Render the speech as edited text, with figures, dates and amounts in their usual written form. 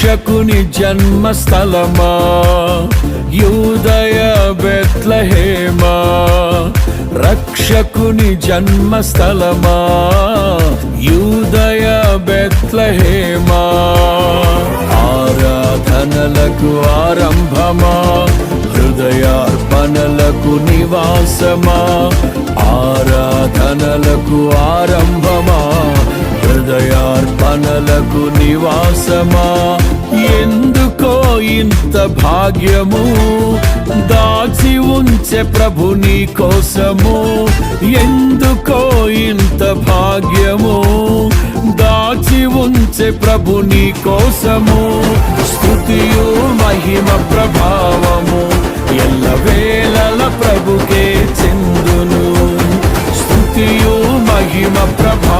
రక్షకుని జన్మస్థలమా యూదయ బెత్లెహేమా, రక్షకుని జన్మస్థలమా యూదయ బెత్లెహేమా, ఆరాధనలకు ఆరంభమా హృదయార్పణలకు నివాసమా, ఆరాధనలకు ఆరంభమా హృదయార్పణలకు నివాసమా, ఎందుకో ఇంత భాగ్యము దాచి ఉంచే ప్రభు నీ కోసము, ఎందుకో ఇంత భాగ్యము దాచి ఉంచే ప్రభు నీ కోసము, స్తుతియు మహిమ ప్రభావము ఎల్లవేళల ప్రభుకే చెందును, స్తుతియు మహిమ ప్రభావము